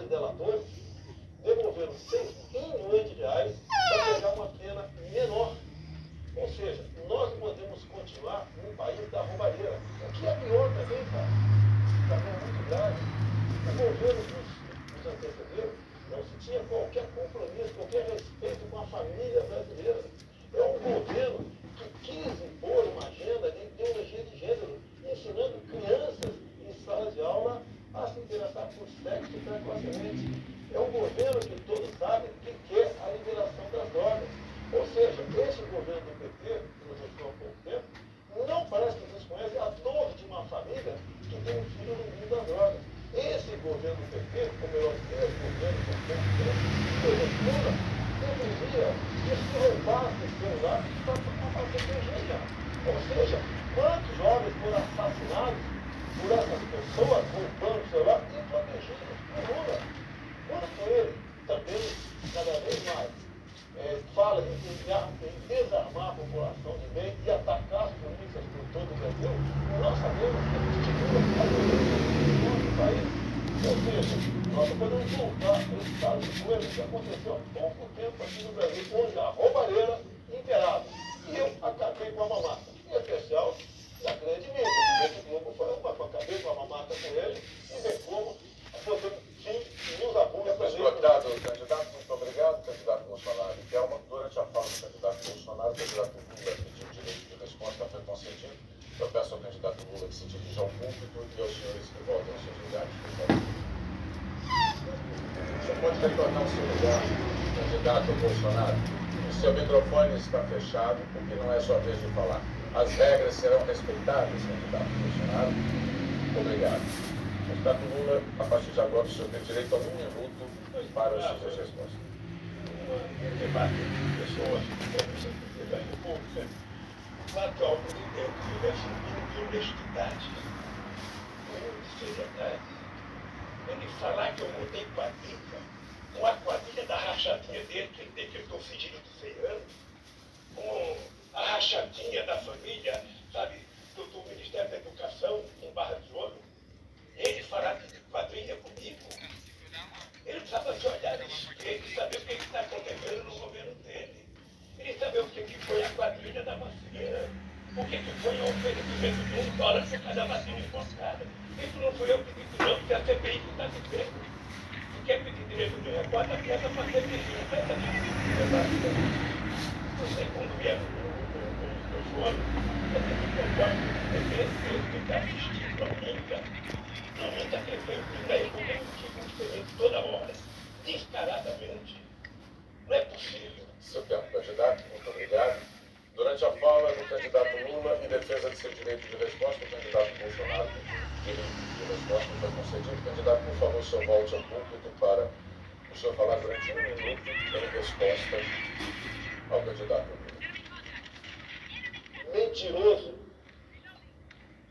aqueles delatores devolveram 100 milhões de reais para pegar uma pena menor. Ou seja, nós não podemos continuar num país da roubalheira. O que é pior também, cara, também é muito grave. O governo dos antecedentes não se tinha qualquer compromisso, qualquer respeito com a família brasileira. É um governo que quis impor uma agenda de ideologia de gênero, ensinando crianças em sala de aula a se interessar por sexo precocemente. É um governo que todos sabem que quer a liberação das drogas. Ou seja, esse governo do PT, que nos restou há pouco tempo, não parece que desconhece a dor de uma família que tem um filho no mundo das drogas. Esse governo do PT, ou melhor, esse governo do PT, Lula, deveria que se roubasse o celular para fazer PG. Ou seja, quantos jovens foram assassinados por essas pessoas roubando o celular e protegidos por Lula? Quanto ele também, cada vez mais, fala em desarmar a população de bem e atacar as polícias por todo o Brasil, nós sabemos que ele estimula a violência no nosso país. Ou seja, nós não podemos voltar para esse estado de coisa que aconteceu há pouco tempo aqui no Brasil, onde a roubalheira imperava. E eu acabei com a mamata. Em especial, na grande mídia. Esse Globo foi uma, acabei com a mamata com ele e ver como botando fim e usa a pública para Esgotado o candidato, muito obrigado, candidato Bolsonaro. Kelma, durante a fala do candidato Bolsonaro, o candidato Lula pediu direito de resposta, foi concedido. Eu peço ao candidato Lula que se dirija ao público e aos senhores que voltem aos seus lugares, por favor. Você pode retornar ao seu lugar, candidato Bolsonaro. O seu microfone está fechado, porque não é sua vez de falar. As regras serão respeitadas, candidato Bolsonaro. Obrigado. Candidato Lula, a partir de agora, o senhor tem direito a 1 minuto para as suas respostas. Debate de pessoas, da República, o atual presidente tivesse um mínimo de honestidade, de seriedade. Ele falar que eu montei quadrilha, com a quadrilha da rachadinha dele, que ele decretou sigilo de 100 anos, com a rachadinha da família, sabe, do Ministério da Educação, em Barra de Ouro. Ele falar de quadrilha comigo. Ele precisava se olhar no espelho e saber o que está acontecendo no governo dele. Ele saber o que foi a quadrilha da vacina. O que foi o oferecimento de $1 por cada vacina importada. Isso não fui eu que disse não, porque a CPI que está dizendo. E quer pedir direito de recorte, a peça para ser pedida. O segundo é o João. Ele está assistindo a mídia. A mídia que foi da República toda hora, descaradamente. Não é possível. Seu tempo, candidato, muito obrigado. Durante a fala do candidato Lula, em defesa de seu direito de resposta, o candidato Bolsonaro, direito de resposta foi concedido. Candidato, por favor, o senhor volte ao público para o senhor falar durante 1 minuto em resposta ao candidato Lula. Mentiroso,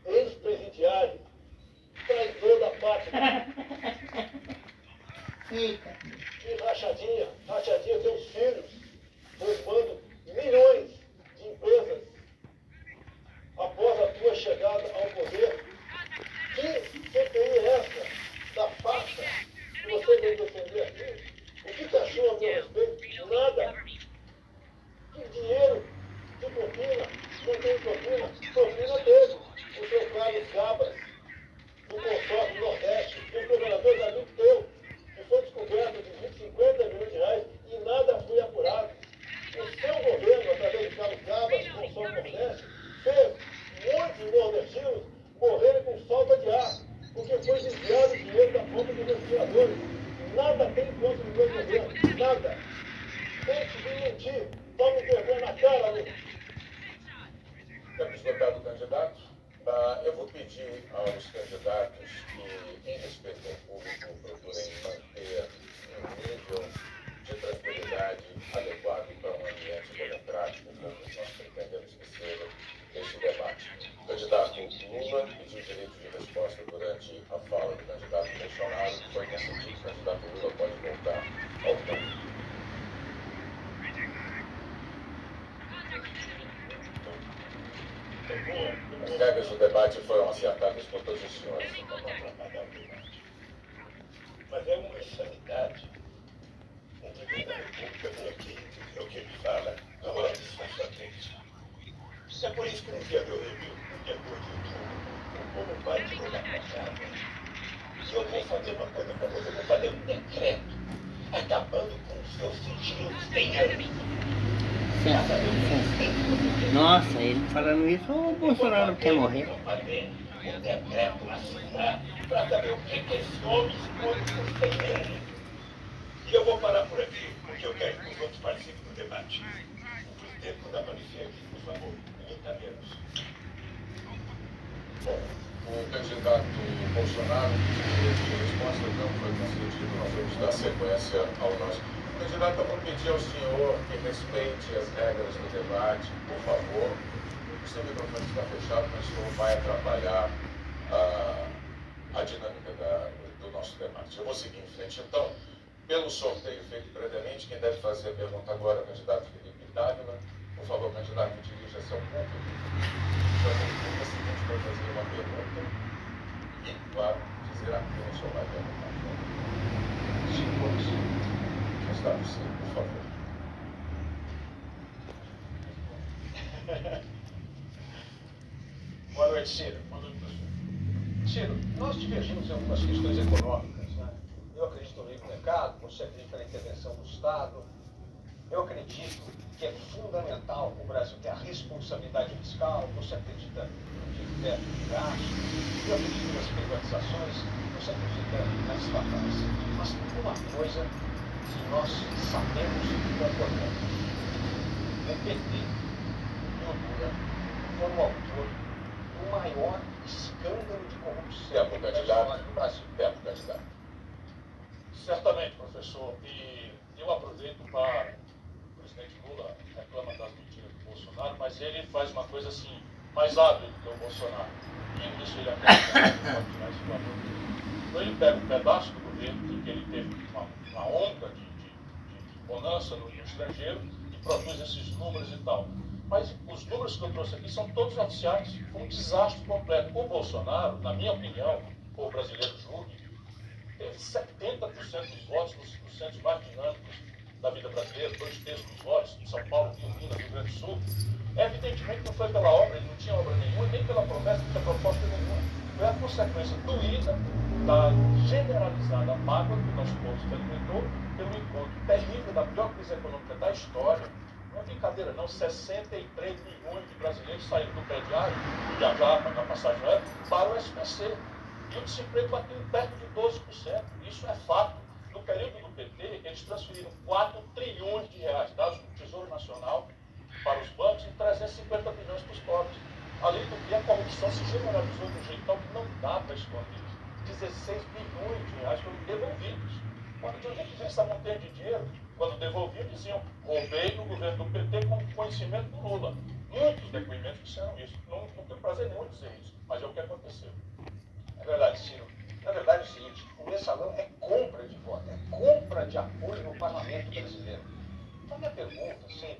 ex-presidiário, traidor da pátria. E rachadinha tem os filhos, roubando milhões de empresas após a tua chegada ao poder. Que CPI é essa da pasta que você veio defender aqui? O que achou a meu respeito? Nada. Que dinheiro? Que propina? Não tem propina? Propina teve. O seu Carlos Cabras, do consórcio do Nordeste, um governador amigo teu, que foi descoberto de 50 milhões de reais e nada foi apurado. O seu governo, através de Carlos Cabras, do consórcio do Nordeste, fez muitos nordestinos morrerem com falta de ar, porque foi desviado o dinheiro da conta dos respiradores. Nada tem conta do meu governo, nada. Deixe de mentir, tome vergonha na cara, Lula. Temos esgotado o candidato. Eu vou pedir aos candidatos que, em respeito ao público, procurem manter um nível de tranquilidade adequado para um ambiente democrático, como nós pretendemos que seja este debate. O candidato Lula pediu direito de resposta durante a fala do candidato Bolsonaro, que foi concedido. O candidato Lula pode voltar ao público. As regras do debate foram acertadas por todos os senhores. Mas é um excelente E eu vou fazer uma coisa para você, vou fazer um decreto acabando com o seu sigilo de 100 anos. Nossa, ele falando isso, o Bolsonaro quer morrer. Vou fazer um decreto assinar para saber o que esse homem esconde por 100 anos. E eu vou parar por aqui, porque eu quero que os outros participem do debate. O presidente pode aparecer aqui, por favor, imita menos. Bom, o candidato Bolsonaro pediu de resposta, não foi concedido, nós vamos dar sequência ao nosso. Candidato, eu vou pedir ao senhor que respeite as regras do debate, por favor. O seu microfone está fechado, mas isso não vai atrapalhar a dinâmica do nosso debate. Eu vou seguir em frente, então. Pelo sorteio feito previamente, quem deve fazer a pergunta agora é o candidato Felipe Dávila. Por favor, candidato, dirija-se ao público. Chama o público seguinte para fazer uma pergunta e, claro, dizer apenas só vai perguntar. Candidato, sim, por favor. Boa noite, Ciro. Boa noite, professor. Ciro, nós divergimos em algumas questões econômicas, né? Eu acredito no livre mercado, você acredita na intervenção do Estado. Eu acredito que é fundamental o Brasil ter a responsabilidade fiscal, você acredita no teto de gasto, eu acredito nas privatizações, você acredita nas estatais. Mas tem uma coisa que nós sabemos e concordamos. O PT e o Lula foram o autor do maior escândalo de corrupção Tempo, da candidato. história do Brasil. Tempo, candidato. Certamente, professor, e eu aproveito para o presidente Lula reclama das mentiras do Bolsonaro, mas ele faz uma coisa assim, mais hábil do que o Bolsonaro. E nisso ele acredita, pode tirar esse valor. Então ele pega um pedaço do governo em que ele teve uma onda de bonança no estrangeiro e produz esses números e tal. Mas os números que eu trouxe aqui são todos oficiais, foi um desastre completo. O Bolsonaro, na minha opinião, ou o brasileiro julgue, teve 70% dos votos nos centros mais dinâmicos da vida brasileira, 2/3 dos votos em São Paulo, Rio, Minas, Rio Grande do Sul. Evidentemente não foi pela obra, ele não tinha obra nenhuma, nem pela promessa, não tinha proposta nenhuma. Foi a consequência doída da generalizada mágoa que o nosso povo experimentou pelo encontro terrível da pior crise econômica da história. Não é brincadeira não, 63 milhões de brasileiros saíram do crediário, viajar, pagar passagem aérea, para o SPC. E o desemprego bateu perto de 12%. Isso é fato. No período do PT, eles transferiram 4 trilhões de reais, dados do Tesouro Nacional, para os bancos e 350 bilhões para os pobres. Além do que, a corrupção se generalizou de um jeito tal que não dá para esconder isso. 16 bilhões de reais foram devolvidos. Quando tinha gente que dizia essa montanha de dinheiro, quando devolviam, diziam, roubei no governo do PT com conhecimento do Lula. Muitos depoimentos disseram isso. Não tenho prazer nenhum em dizer isso, mas é o que aconteceu. É verdade, Ciro. Na verdade é o seguinte, o mensalão é compra de voto, é compra de apoio no parlamento brasileiro. Então minha pergunta, assim,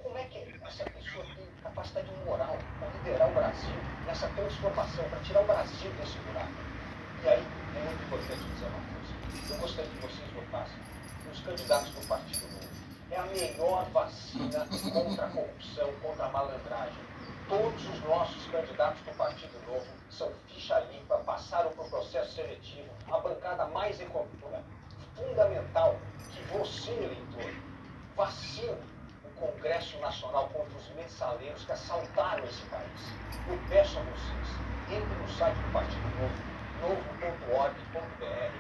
como é que essa pessoa tem capacidade moral para liderar o Brasil nessa transformação, para tirar o Brasil desse buraco? E aí é muito importante dizer uma coisa. Eu gostaria que vocês votassem nos candidatos do Partido Novo. É a melhor vacina contra a corrupção, contra a malandragem. Todos os nossos candidatos do Partido Novo são ficha limpa, passaram por processo seletivo, a bancada mais econômica. Fundamental que você, eleitor, vacine o Congresso Nacional contra os mensaleiros que assaltaram esse país. Eu peço a vocês, entrem no site do Partido Novo, novo.org.br,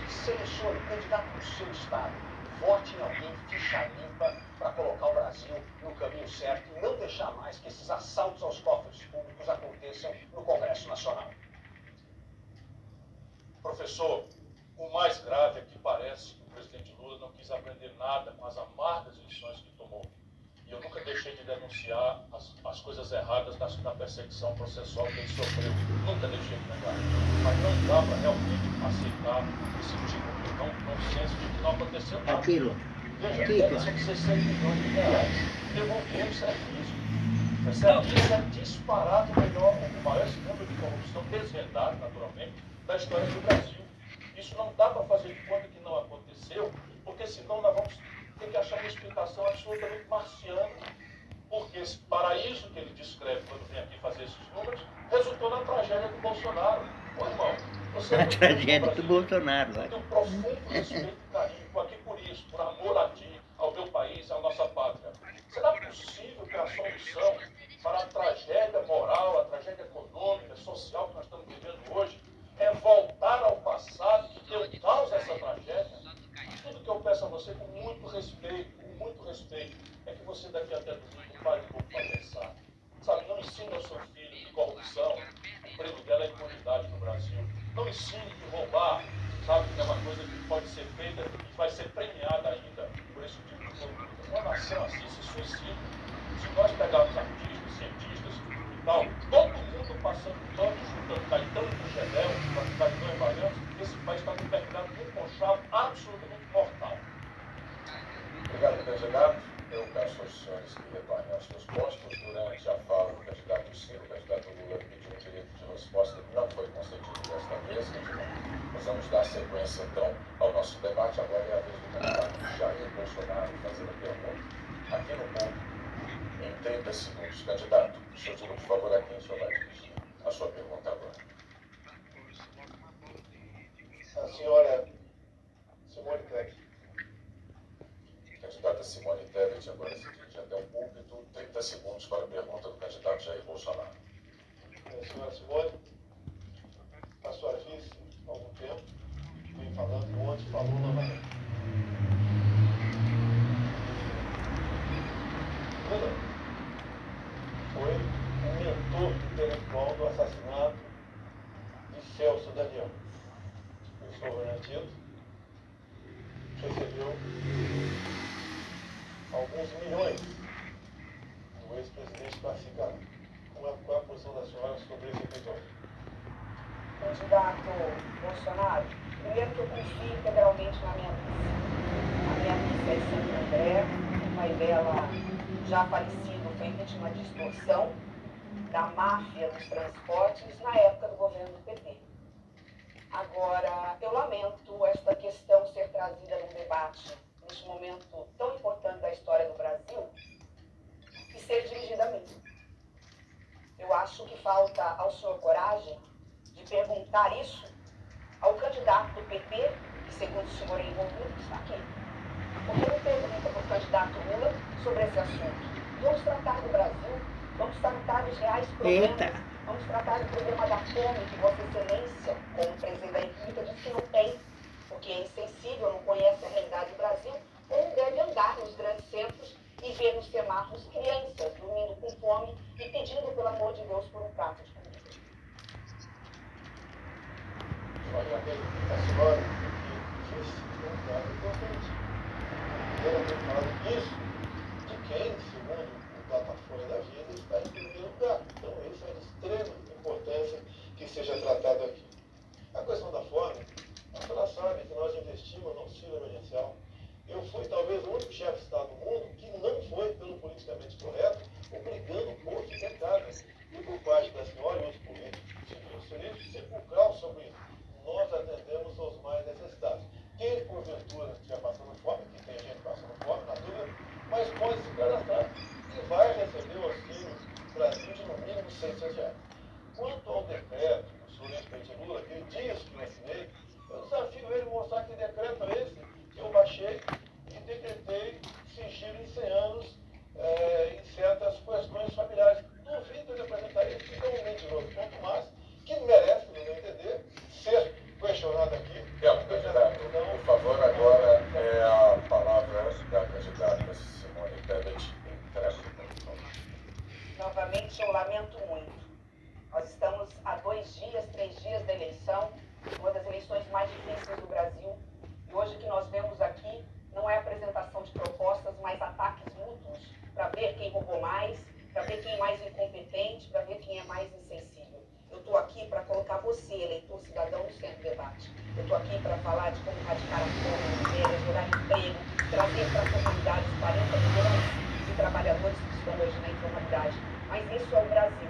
e selecione o candidato do seu estado. Vote em alguém, ficha limpa, para colocar o Brasil no caminho certo e não deixar mais que esses assaltos aos cofres públicos aconteçam no Congresso Nacional. Professor, o mais grave é que parece que o presidente Lula não quis aprender nada com as amargas lições que tomou. E eu nunca deixei de denunciar as coisas erradas da perseguição processual que ele sofreu. Nunca deixei de negar. Mas não dá para realmente aceitar esse tipo de nonsense de que não aconteceu nada. Aquilo. Veja, são 16 milhões de reais. Devolvemos serviço. Percebe? Isso é disparado o maior escândalo de corrupção desvendado, naturalmente, da história do Brasil. Isso não dá para fazer de conta que não aconteceu, porque senão nós vamos ter que achar uma explicação absolutamente marciana, porque esse paraíso que ele descreve quando vem aqui fazer esses números resultou na tragédia do Bolsonaro. Você A não tragédia tem do Bolsonaro. eu tenho um profundo respeito e carinho aqui por isso, por amor a ti, ao meu país, à nossa pátria. Será possível que a solução para a tragédia moral, a tragédia econômica, social que nós estamos vivendo hoje é voltar ao passado que deu causa a essa tragédia? Tudo que eu peço a você com muito respeito, é que você daqui até domingo pare um pouco para pensar. Sabe, não ensine ao seu filho que corrupção, o prêmio dela é impunidade no Brasil. Não ensine que roubar, sabe, que é uma coisa que pode ser feita e vai ser premiada ainda por esse tipo de conduta. Uma nação assim se suicida. Se nós pegarmos artistas, cientistas e tal, todo mundo passando pano, chutando Caetano do Gedel, para ficar em dois baianos, esse país está mergulhado num conchavo absolutamente mortal. Obrigado, candidato. Eu peço aos senhores que retornem aos seus postos. Durante a fala do candidato Ciro, o candidato Lula pediu um direito de resposta que não foi concedido desta vez. Nós vamos dar sequência, então, ao nosso debate. Agora é a vez do candidato Jair Bolsonaro fazer a pergunta aqui no público em 30 segundos. Candidato, o senhor diga, por favor, a quem o senhor vai dirigir a sua pergunta agora. A senhora Simone Tebet. Candidata Simone Tebet agora se dirige até o púlpito. 30 segundos para a pergunta do candidato Jair Bolsonaro. A senhora Simone, a sua vice, há algum tempo, vem falando, ontem falou novamente. Lula foi um mentor intelectual do assassinato de Celso Daniel. O Governador Tito recebeu alguns milhões do ex-presidente Tarcísio. Qual é a posição da senhora sobre esse episódio? Candidato Bolsonaro, primeiro que eu confio integralmente na minha vice. A minha vice é de Santo André, o pai dela, já falecido, foi vítima de extorsão da máfia dos transportes na época do governo do PT. Agora, eu lamento esta questão ser trazida num debate neste momento tão importante da história do Brasil e ser dirigida a mim. Eu acho que falta ao senhor coragem de perguntar isso ao candidato do PT, que segundo o senhor é envolvido, está aqui. Porque não pergunta para o candidato Lula sobre esse assunto. Vamos tratar do Brasil, vamos tratar dos reais problemas, vamos tratar do problema da fome, que Vossa Excelência, como presidente da República, diz que não tem, porque é insensível, não conhece a realidade do Brasil, ou deve andar nos grandes centros e ver nos semáforos crianças dormindo com fome e pedindo, pelo amor de Deus, por um prato de comida. Olha, a senhora que disse um dado importante. Ela tem falado isso de quem, segundo o Datafolha da Vida, está em primeiro lugar. Então, isso é de extrema importância que seja tratado aqui. A questão da fome, a senhora sabe que nós investimos no auxílio emergencial. Eu fui talvez o único chefe de Estado do mundo que não foi pelo politicamente correto, obrigando o povo a ficar em casa. E por parte da senhora e outros políticos, seria sepulcral sobre isso. Nós atendemos aos mais necessitados. Quem, porventura, estiver passando fome, que tem gente passando fome, na dúvida, mas pode se cadastrar e vai receber o auxílio Brasil de no mínimo R$600. Quanto ao decreto do senhor ex-presidente Lula, aquele dias que eu assinei, eu desafio ele a mostrar que decreto é esse que eu baixei e decretei sigilo em 100 anos em certas questões familiares. Duvido de apresentar isso, então um mentiroso, quanto mais, que merece, no meu entender, ser questionado aqui. Candidato, por favor, agora é a palavra da candidata Simone Tebet. Novamente, eu lamento muito. Nós estamos há 2 dias, 3 dias da eleição, uma das eleições mais difíceis do Brasil. E hoje o que nós vemos aqui não é apresentação de propostas, mas ataques mútuos para ver quem roubou mais, para ver quem é mais incompetente, para ver quem é mais insensível. Eu estou aqui para colocar você, eleitor cidadão, no centro do debate. Eu estou aqui para falar de como erradicar a fome, gerar emprego, trazer para a comunidade os 40 milhões de trabalhadores que estão hoje na informalidade. Mas isso é o Brasil.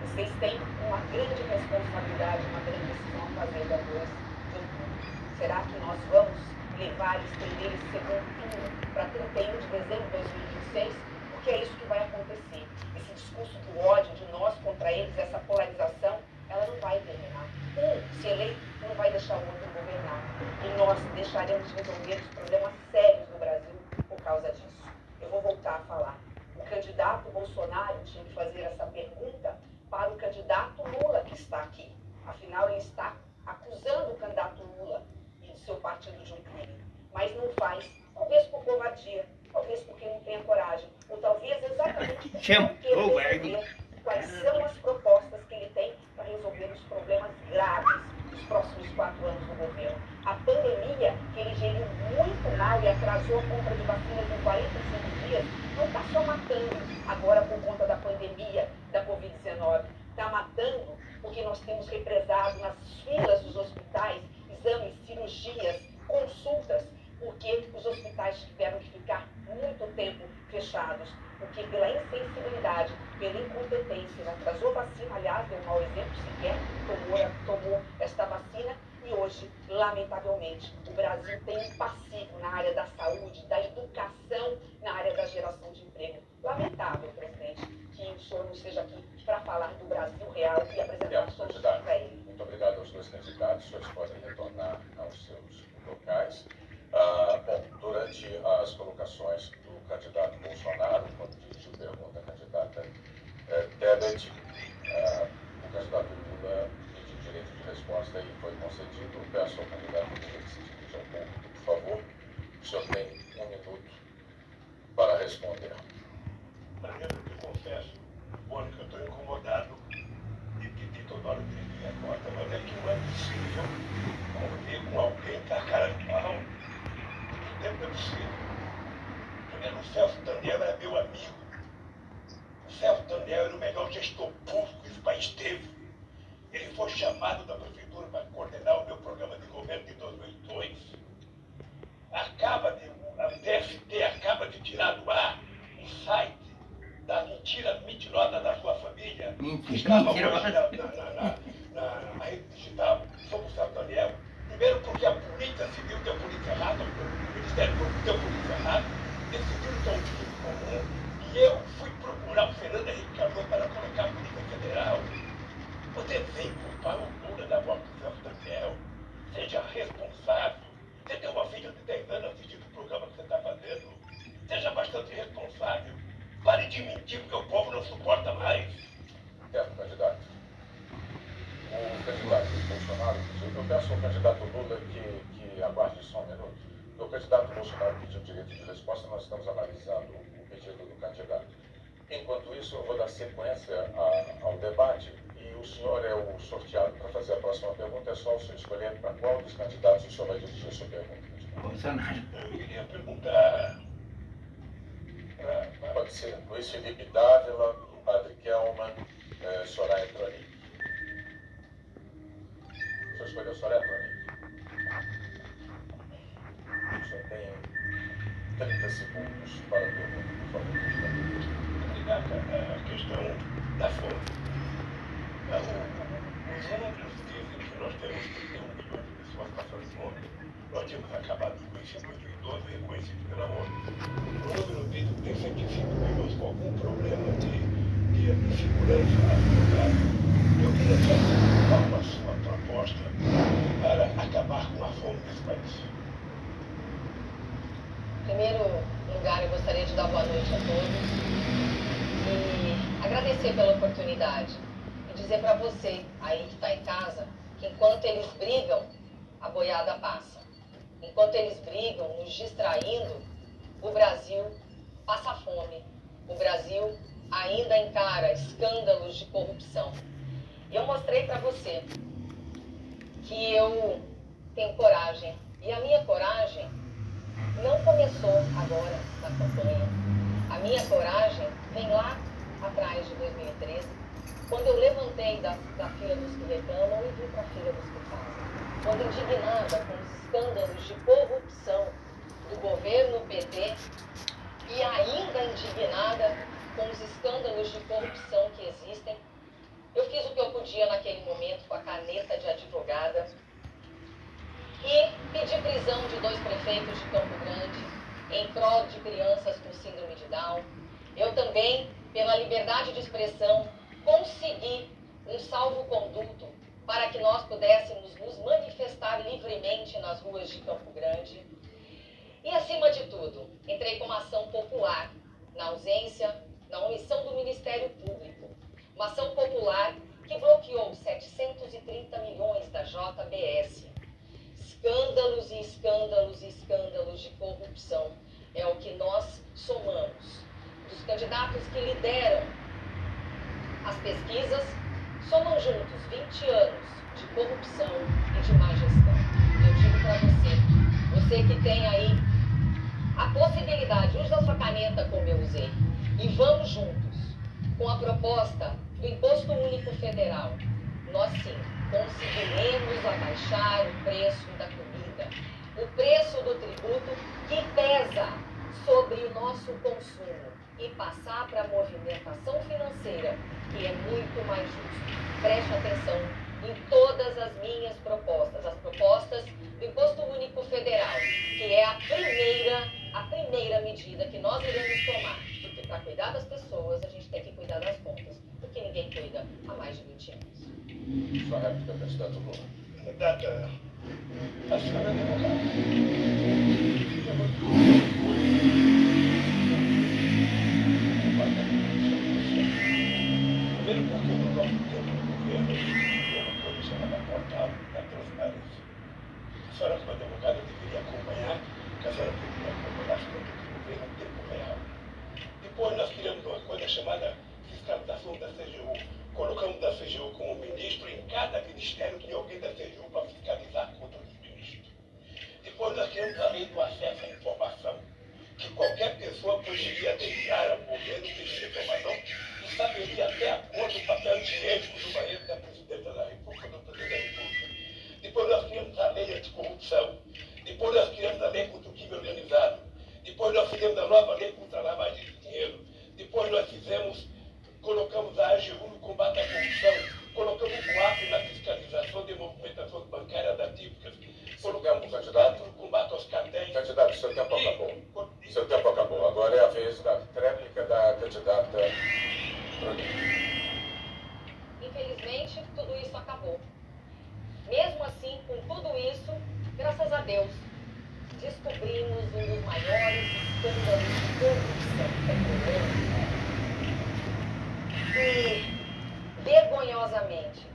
Vocês têm uma grande responsabilidade, uma grande decisão a fazer da 2 de outubro. Será que nós vamos levar e estender esse segundo turno para 31 de dezembro de 2026? Porque é isso que vai acontecer. Esse discurso do ódio de nós contra eles, essa polarização, ela não vai terminar. Um, se eleito, não vai deixar o outro governar. E nós deixaremos de resolver os problemas sérios do Brasil por causa disso. Eu vou voltar a falar. O candidato Bolsonaro tinha que fazer essa pergunta para o candidato Lula, que está aqui. Afinal, ele está acusando o candidato Lula e do seu partido de um crime. Mas não faz, talvez por covardia, talvez porque não tenha coragem, ou talvez exatamente porque não quer resolver quais são as propostas que ele tem para resolver os problemas graves dos próximos 4 anos do governo. A pandemia, que ele geriu muito mal e atrasou a compra de vacinas em 45 dias, não está só matando agora por conta da pandemia da Covid-19. Está matando porque nós temos represado nas filas dos hospitais exames, cirurgias, consultas, porque os hospitais tiveram que ficar muito tempo fechados, porque pela insensibilidade, pela incompetência, ele atrasou vacina, aliás, deu um mau exemplo sequer, tomou esta vacina, e hoje, lamentavelmente, o Brasil tem um passivo na área da saúde, da educação, na área da geração de emprego. Lamentável, presidente, que o senhor não esteja aqui para falar do Brasil real e apresentar soluções para ele. Muito obrigado aos dois candidatos. Os senhores podem retornar aos seus locais. Bom, durante as colocações do candidato Bolsonaro, quando dirigiu pergunta à candidata Tebet, o candidato Lula pediu direito de resposta e foi concedido. Peço ao candidato Lula que se dirija ao público, por favor. O senhor tem 1 minuto para responder. Primeiro, eu confesso, Mônica, que eu estou incomodado de pedir toda hora de minha conta, mas é que não é possível conviver com alguém com a cara de pau. Não é possível. Primeiro, o Celso Daniel era meu amigo. O Celso Daniel era o melhor gestor público que esse país teve. Ele foi chamado da prefeitura para coordenar o meu programa de governo de 2002. O TST acaba de tirar do ar um site da mentira mentirosa da sua família. Que estava hoje na rede digital sobre o Celso Daniel. Primeiro porque a Polícia Civil deu polícia errada, o Ministério Público deu polícia errada, decidiram ter um time comum, e eu fui procurar o Fernando Henrique Cardoso para colocar a Polícia Federal. Você vem culpar o Lula da morte do Celso Daniel. Seja responsável. Você tem uma filha de 10 anos assistindo o programa que você está fazendo. Seja bastante responsável. Pare de mentir, porque o povo não suporta mais. Candidato. O candidato Bolsonaro pediu, eu peço ao candidato Lula que aguarde só 1 minuto. O candidato Bolsonaro pediu direito de resposta, nós estamos analisando o pedido do candidato. Enquanto isso, eu vou dar sequência ao debate e o senhor é o sorteado para fazer a próxima pergunta. É só o senhor escolher para qual dos candidatos o senhor vai dirigir a sua pergunta. Bolsonaro. Eu queria perguntar Pode ser Luiz Felipe Dávila, Padre Kelman, Soraya Tronic. O senhor escolheu Soraya Tronic. O senhor tem 30 segundos para a pergunta, por favor. a questão da fome. Os números dizem que nós temos 31 milhões de pessoas passando fome. Nós tínhamos acabado com isso em 2012, reconhecido pela ONU. O número diz que tem 105 milhões com algum problema de segurança alimentar. Eu queria saber qual a sua proposta para acabar com a fome nesse país. Em primeiro lugar, eu gostaria de dar boa noite a todos e agradecer pela oportunidade e dizer para você aí que está em casa que enquanto eles brigam, a boiada passa. Enquanto eles brigam, nos distraindo, o Brasil passa fome. O Brasil ainda encara escândalos de corrupção. Eu mostrei para você que eu tenho coragem. E a minha coragem não começou agora na campanha. A minha coragem vem lá atrás de 2013, quando eu levantei da fila dos que reclamam e vim para a fila dos que fazem. Quando indignada com os escândalos de corrupção do governo PT e ainda indignada com os escândalos de corrupção que existem, eu fiz o que eu podia naquele momento com a caneta de advogada e pedi prisão de 2 prefeitos de Campo Grande em prol de crianças com síndrome de Down. Eu também, pela liberdade de expressão, consegui um salvo-conduto para que nós pudéssemos nos manifestar livremente nas ruas de Campo Grande. E, acima de tudo, entrei com uma ação popular, na omissão do Ministério Público. Uma ação popular que bloqueou 730 milhões da JBS. Escândalos e escândalos e escândalos de corrupção é o que nós somamos. Dos candidatos que lideram as pesquisas, somam juntos 20 anos de corrupção e de má gestão. Eu digo para você que tem aí a possibilidade, use a sua caneta como eu usei, e vamos juntos com a proposta do Imposto Único Federal. Nós sim conseguiremos abaixar o preço da comida, o preço do tributo que pesa sobre o nosso consumo e passar para a movimentação financeira, que é muito mais justo. Preste atenção em todas as minhas propostas, as propostas do Imposto Único Federal, que é a primeira medida que nós iremos tomar, porque para cuidar das pessoas a gente tem que cuidar das contas, porque ninguém cuida há mais de 20 anos. Sua réplica, candidato Lula. Candidata, a senhora é advogada. Primeiro porque no nosso tempo do governo existia uma coisa chamada portal da transparência. A senhora, como advogada, deveria acompanhar, que a senhora deveria acompanhar as contas do governo em tempo real. Depois nós criamos uma coisa chamada fiscalização da CGU. Colocamos a CGU como ministro, em cada ministério tinha alguém da CGU para fiscalizar a conta dos ministros. Depois nós criamos a lei do acesso à informação, que qualquer pessoa poderia entrar ao governo, pedir informação e saberia até a cor do papel higiênico do banheiro da presidenta da República, do presidente da República. Depois nós criamos a lei anticorrupção. Depois nós criamos a lei contra o crime organizado. Depois nós fizemos a nova lei contra a lavagem de dinheiro. Depois nós colocamos a AGU no combate à corrupção. Colocamos o COAF na fiscalização de movimentações bancárias atípicas. Colocamos o candidato no combate aos cartéis. Candidato, seu tempo acabou. Seu tempo acabou. Agora é a vez da réplica da candidata Bruninha. Infelizmente, tudo isso acabou. Mesmo assim, com tudo isso, graças a Deus, descobrimos um dos maiores escândalos de corrupção petroleira. E, vergonhosamente,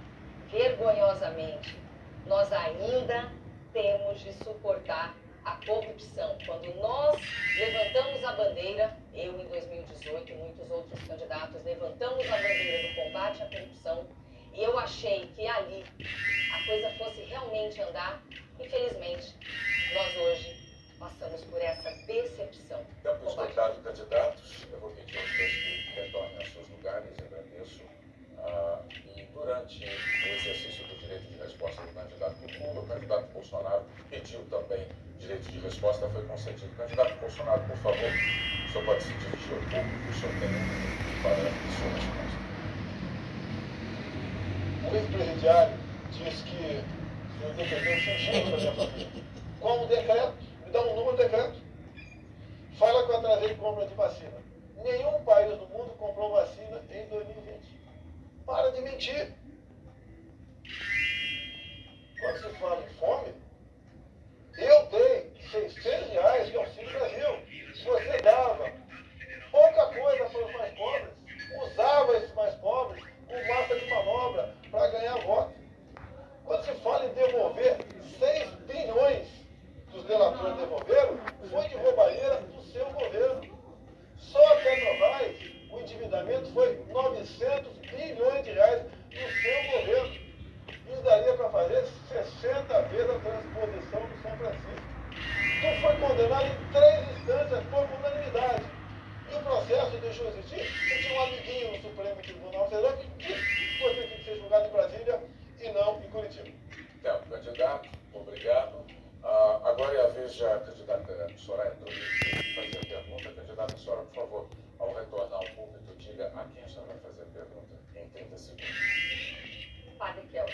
nós ainda temos de suportar a corrupção. Quando nós levantamos a bandeira, eu em 2018 e muitos outros candidatos levantamos a bandeira do combate à corrupção, e eu achei que ali a coisa fosse realmente andar. Infelizmente, nós hoje passamos por essa decepção. Tempo esgotado, candidatos. Eu vou pedir aos dois que retornem aos seus lugares, agradeço. E durante o exercício do direito de resposta do candidato Lula, o candidato Bolsonaro pediu também direito de resposta, foi concedido. Candidato Bolsonaro, por favor, o senhor pode se dirigir ao público, o senhor tem um minuto para a sua resposta. O ex-presidiário diz que o senhor defendeu o sentido da minha família. Qual o decreto? Me dá um número do decreto. Fala que eu atrasei compra de vacina. Nenhum país do mundo comprou vacina em 2020. Para de mentir. Quando se fala em fome, eu dei R$600 de Auxílio Brasil. Você dava pouca coisa para os mais pobres, usava esses mais pobres como massa de manobra para ganhar voto. Quando se fala em devolver 6 bilhões que os delatores devolveram, foi de roubalheira do seu governo. Só a Petrobras, o endividamento foi 900 bilhões de reais do seu governo. Isso daria para fazer 60 vezes a transposição do São Francisco. Tu foi condenado em 3 instâncias por unanimidade. E o processo deixou existir, e tinha um amiguinho no Supremo Tribunal Federal que disse que você tem que ser julgado em Brasília e não em Curitiba. Então, candidato, obrigado. Agora é a vez da candidata Soraya Trujillo fazer a pergunta. Candidata, senhora, por favor, ao retornar ao público, diga a quem a senhora vai fazer a pergunta em 30 segundos. Padre Kelvin.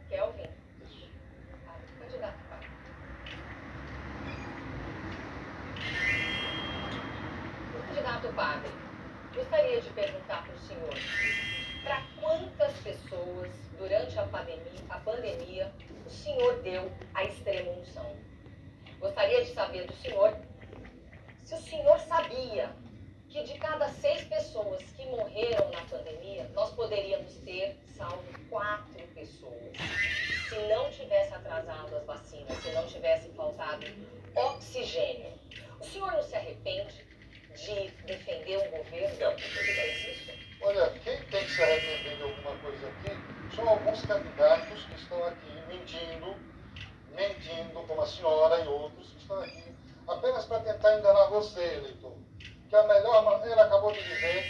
Kelvin? Candidato, padre. Candidato padre, gostaria de perguntar para o senhor, para quantas pessoas durante a pandemia, o senhor deu a extrema unção. Gostaria de saber do senhor se o senhor sabia que de cada 6 pessoas que morreram na pandemia, nós poderíamos ter salvo 4 pessoas. Se não tivesse atrasado as vacinas, se não tivesse faltado oxigênio. O senhor não se arrepende de defender um governo que fez isso? Olha, quem tem que se arrepender de alguma coisa aqui são alguns candidatos que estão aqui mentindo, como a senhora e outros que estão aqui apenas para tentar enganar você, eleitor. Que a melhor maneira, acabou de dizer,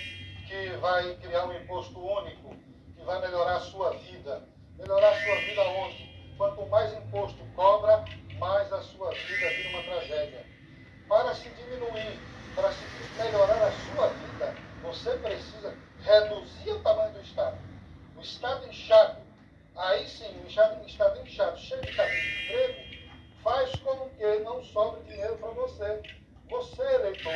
que vai criar um imposto único, que vai melhorar a sua vida. Melhorar a sua vida onde? Quanto mais imposto cobra, mais a sua vida vira uma tragédia. Para se diminuir, para se melhorar a sua vida, você precisa reduzir o tamanho do Estado. O Estado inchado, aí sim, o Estado inchado, cheio de cadeia de emprego, faz com que não sobre dinheiro para você. Você, eleitor,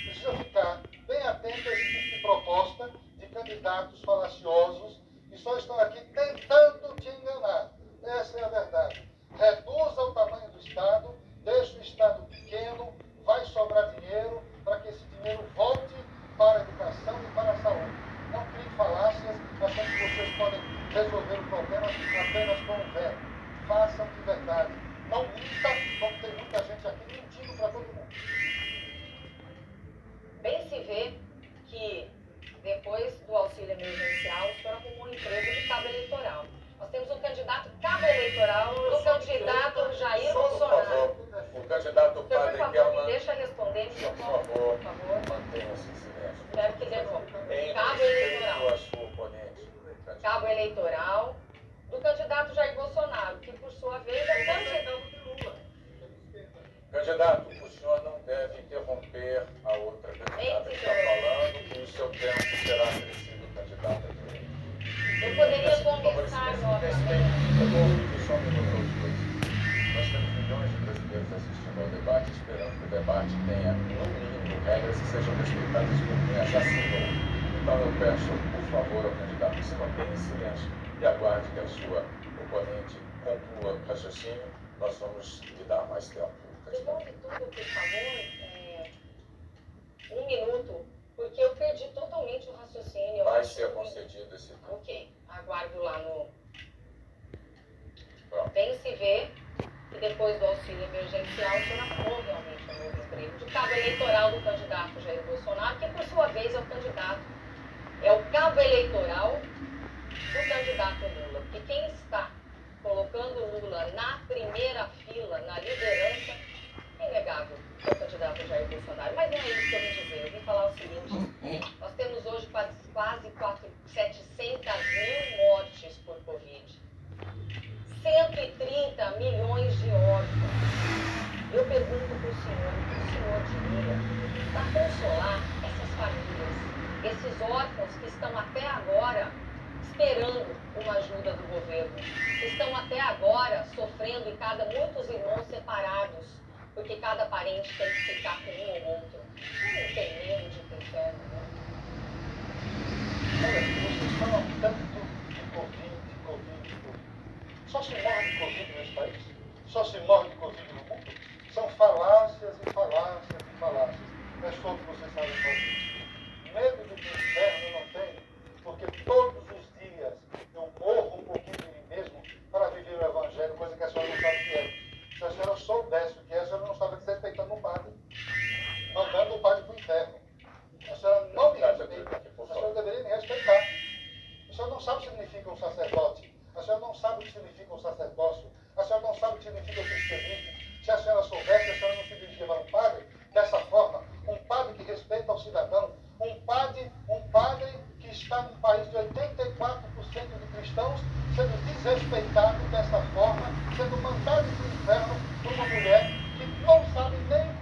precisa ficar bem atento a esse tipo de proposta de candidatos falaciosos que só estão aqui tentando te enganar. Essa é a verdade. Reduza o tamanho do Estado, deixe o Estado pequeno, vai sobrar dinheiro para que esse dinheiro volte para a educação e para a saúde. Não crie falácias achando que vocês podem resolver o problema apenas com o verbo. Façam de verdade. Não minta, como tem muita gente aqui mentindo para todo mundo. Bem se vê que depois do auxílio emergencial, o senhor arrumou um emprego de cabo eleitoral. Nós temos um candidato cabo eleitoral do candidato Jair Bolsonaro. O candidato Por Padre favor, Kelman, me deixa responder, por favor, por favor. mantenha-se em silêncio. Espero que devolva. Em Cabo respeito eleitoral. à sua oponente. Cabo eleitoral do candidato Jair Bolsonaro, que por sua vez é candidato. Candidato, o senhor não deve interromper a outra candidata que está falando e o seu tempo será acrescido, candidata. Eu poderia conversar novamente. Eu vou pedir só um minuto aos dois. Nós temos milhões de brasileiros assistindo ao debate, esperando que o debate tenha, no mínimo, regras que sejam respeitadas por quem as assinou. Então eu peço, por favor, ao candidato que se mantenha em silêncio e aguarde que a sua oponente conclua o raciocínio. Nós vamos lhe dar mais tempo. Devolve tudo, por favor, 1 minuto, porque eu perdi totalmente o raciocínio. Vai ser concedido esse tempo. Ok, aguardo lá no... Pronto. Bem se vê que depois do auxílio emergencial, o senhor arrumou realmente um novo emprego de cabo eleitoral do candidato Jair Bolsonaro, que por sua vez é o cabo eleitoral do candidato Lula. E quem está colocando Lula na primeira fila, na liderança, é inegável, é o candidato Jair Bolsonaro. Mas não é isso que eu vim dizer. Eu vim falar o seguinte: nós temos hoje quase 700 mil mortes por Covid. 130 milhões de órfãos. Eu pergunto para o senhor diria, para consolar essas famílias, esses órfãos que estão até agora esperando uma ajuda do governo, que estão até agora sofrendo muitos irmãos separados, porque cada parente tem que ficar com um ou outro. Não tem medo de ir pro inferno, não? Olha, vocês falam tanto de Covid. Só se morre de Covid nesse país? Só se morre de Covid no mundo? São falácias e falácias e falácias. É só o que vocês sabem fazer. Medo do inferno não tenho, porque todos os dias eu morro um pouquinho de mim mesmo para viver o Evangelho, coisa que a senhora não sabe o que é. Se a senhora soubesse o que é, a senhora não estava desrespeitando o padre, mandando o padre para o inferno. A senhora não me respeita, a senhora deveria me respeitar. A senhora não sabe o que significa um sacerdote, a senhora não sabe o que significa um sacerdócio, a senhora não sabe o que significa o cristianismo. Se a senhora soubesse, a senhora não se dirigia para um padre dessa forma, um padre que respeita o cidadão, um padre que está num país de 84% de cristãos sendo desrespeitado dessa forma, sendo mandado para o inferno por uma mulher que não sabe nem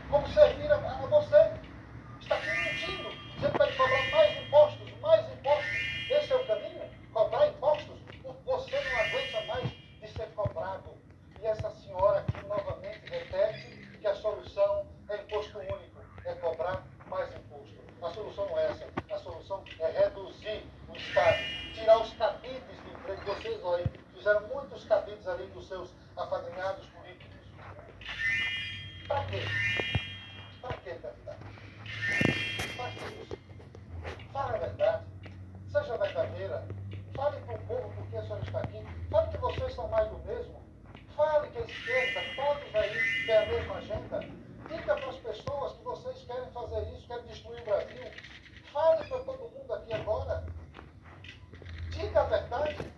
como servir a você. Está aqui mentindo, dizendo para ele cobrar mais impostos. Esse é o caminho? Cobrar impostos? Você não aguenta mais de ser cobrado. E essa senhora aqui novamente repete que a solução é imposto único, é cobrar mais imposto. A solução não é essa. A solução é reduzir o Estado, tirar os cabides do emprego seus afadrinhados políticos. Para quê? Para quê, candidato? Para que isso? Fale a verdade. Seja verdadeira. Fale para o povo por que a senhora está aqui. Fale que vocês são mais do mesmo. Fale que a esquerda, todos aí têm a mesma agenda. Diga para as pessoas que vocês querem fazer isso, querem destruir o Brasil. Fale para todo mundo aqui agora. Diga a verdade.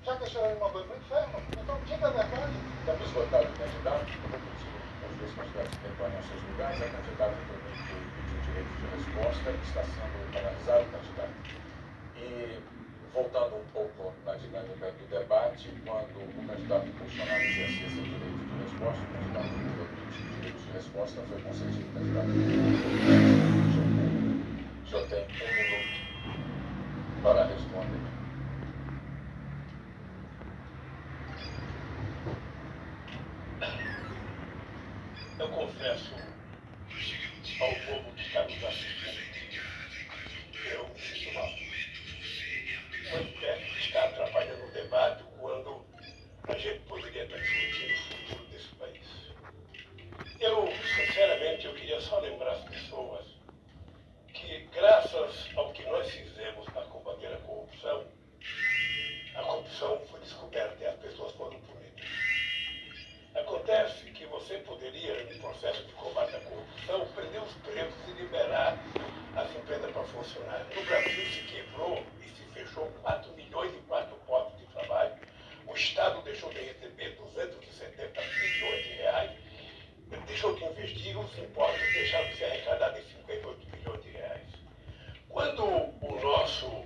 Já que a senhora me mandou no inferno, então diga a verdade. Temos esgotado o candidato, eu vou pedir aos dois candidatos que retornem aos seus lugares. A candidata também que pediu direito de resposta, está sendo analisado o candidato. E voltando um pouco na dinâmica do debate, quando o candidato Bolsonaro exercia seu direito de resposta, o candidato Lula pediu direito de resposta, foi concedido. Candidato o senhor tem 1 minuto para responder. Eu confesso ao povo que está nos assistindo, eu sinto uma espécie de estar atrapalhando o debate quando a gente poderia estar discutindo o futuro desse país. Sinceramente, eu queria só lembrar as pessoas que, graças ao que nós fizemos para combater a corrupção foi descoberta e as pessoas foram punidas. Acontece que você poderia, no processo de combate à corrupção, prender os presos e liberar as empresas para funcionar. No Brasil se quebrou e se fechou 4 milhões e 4 postos de trabalho. O Estado deixou de receber 270 bilhões de reais, deixou de investir, os impostos deixaram de ser arrecadados em 58 bilhões de reais. Quando o nosso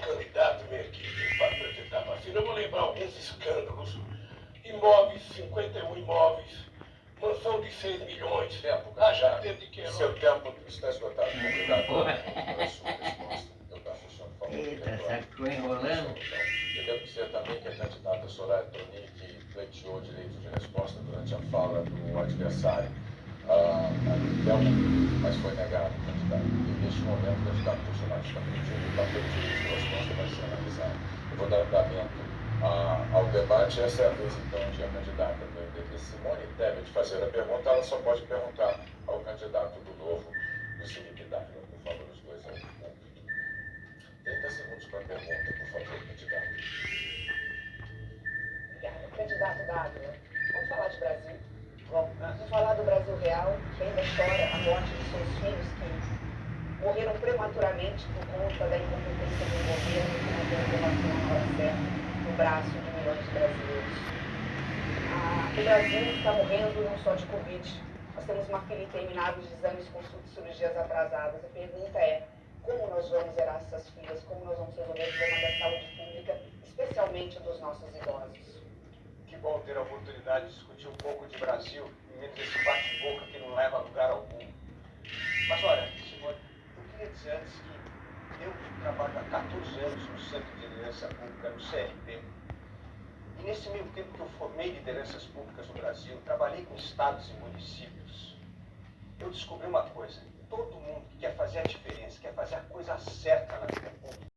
candidato vem aqui para apresentar vacina, eu vou lembrar alguns escândalos. Imóveis, 51 imóveis, mansão de 6 milhões. Já teve que... Seu tempo está esgotado. Obrigado pela sua resposta. Eu peço ao senhor, por favor. Eita, sacou enrolando. Eu devo dizer também que a candidata Soraya Tronic pleiteou o direito de resposta durante a fala do adversário, mas foi negado o candidato. E neste momento o candidato Bolsonaro está pedindo para ter o direito de resposta vai ser analisado. Eu vou dar andamento ao debate. Essa é a vez, então, de a candidata do MDB, Simone Tebet, fazer a pergunta. Ela só pode perguntar ao candidato do Novo, do Felipe Dávila. Por favor, os dois ao público. 30 segundos para a pergunta, por favor, candidato. Obrigada. Candidato Dávila, vamos falar de Brasil? Vamos falar do Brasil real, que ainda chora a morte de seus filhos que morreram prematuramente por conta da incompetência do governo que não deu vacina na hora certa no braço de milhões de brasileiros. O Brasil está morrendo não só de Covid. Nós temos uma fila interminável de exames, consultas e cirurgias atrasadas. A pergunta é, como nós vamos zerar essas filas? Como nós vamos resolver o problema da saúde pública, especialmente dos nossos idosos? Que bom ter a oportunidade de discutir um pouco de Brasil em meio a esse bate-boca que não leva a lugar algum. Mas olha, Simone, eu queria dizer antes que eu trabalho há 14 anos no Centro de Liderança Pública, no CRP. E nesse meio tempo que eu formei lideranças públicas no Brasil, trabalhei com estados e municípios, eu descobri uma coisa: todo mundo que quer fazer a diferença, quer fazer a coisa certa na vida pública,